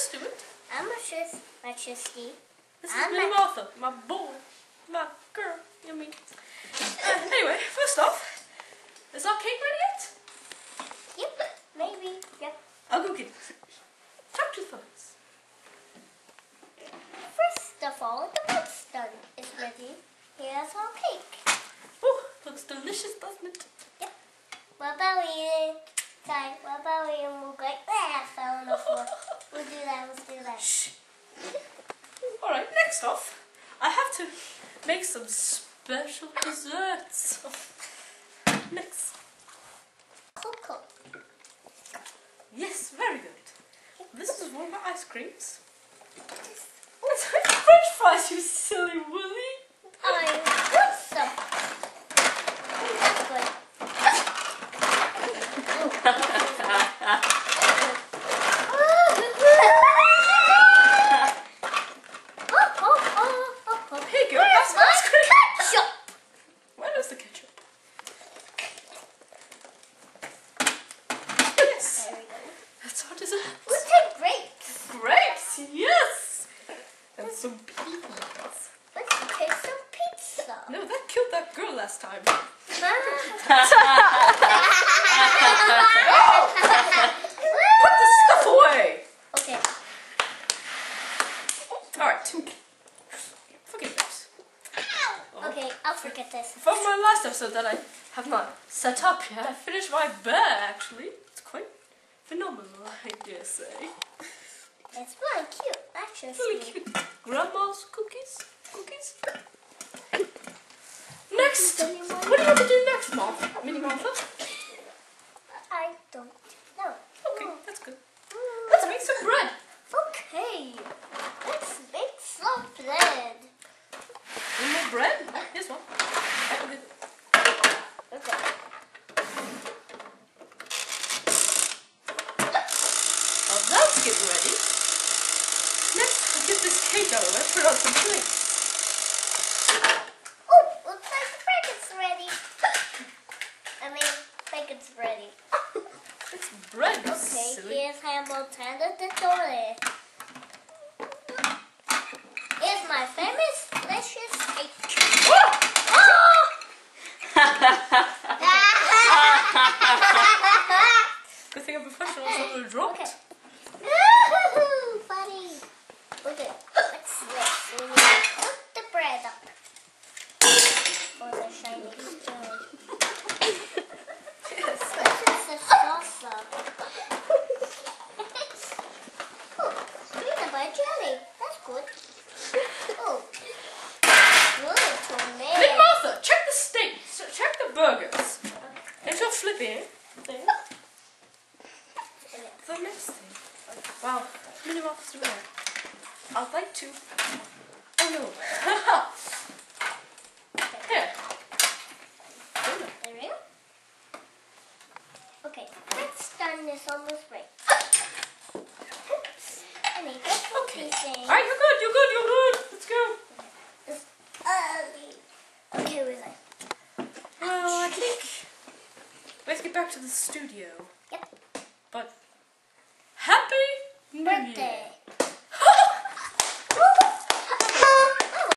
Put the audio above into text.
let's do it. I'm my Tristy. This is Minnie Martha, my boy, my girl, you mean. Anyway, first off, is our cake ready yet? Yep, maybe. Yep. I'll go get it. Talk to the phones. First of all, the milk's done. It's ready. Here's our cake. Oh, looks delicious, doesn't it? Yep. What about eating? Sorry, what about eating? We'll go like that. Fell on the floor. We'll do that. Let's do that. Shh. Alright, next off, I have to make some special desserts. Next. Cocoa. Yes, very good. This is one of my ice creams. What's French fries, you silly Willy? I want some. That's good. Here you go, that's my ice cream. Ketchup. Where is the ketchup? Yes. There we go. That's our dessert. Let's take grapes. Grapes, yes. And some peas. Let's take some pizza. No, that killed that girl last time. Put the stuff away. Okay. Alright. Forget this. Okay, I'll forget this. From my last episode that I have not set up yet, I finished my bear actually. It's quite phenomenal, I dare say. It's really cute, actually. Really cute. Grandma's cookies. Cookies. Next. What do you want to do next, Martha? Minnie Martha? I don't know. Okay, that's good. Let's make some bread. Okay. Let's make some bread. Any more bread? Here's one. Okay. Well, that's getting ready. Next, I'll get this cake out of it, put it on some plates. Oh, looks like the bacon's ready. I mean, bacon's ready. It's bread, Okay, silly. here's Hamilton the Dory. Here's my famous delicious cake. Good thing I'm professional, so I'm gonna drop Okay. it. Funny. Okay, what's this? We need to cook the bread up. For the shiny stone. Yes. This is the sauce up. Oh, peanut butter jelly. That's good. Oh. Good tomato. Big Martha, check the steaks, check the burgers. And she'll flip it. There. The next thing. Wow, Minnie Martha's doing it. I'd like to. Oh no. Here. There we go. Okay, let's turn this almost right. Oops. I made that Okay. thing. Alright, you're good, you're good, you're good. Let's go. It's okay, we're like. Well, I think we have to get back to the studio. Yep. But happy New Year. Birthday.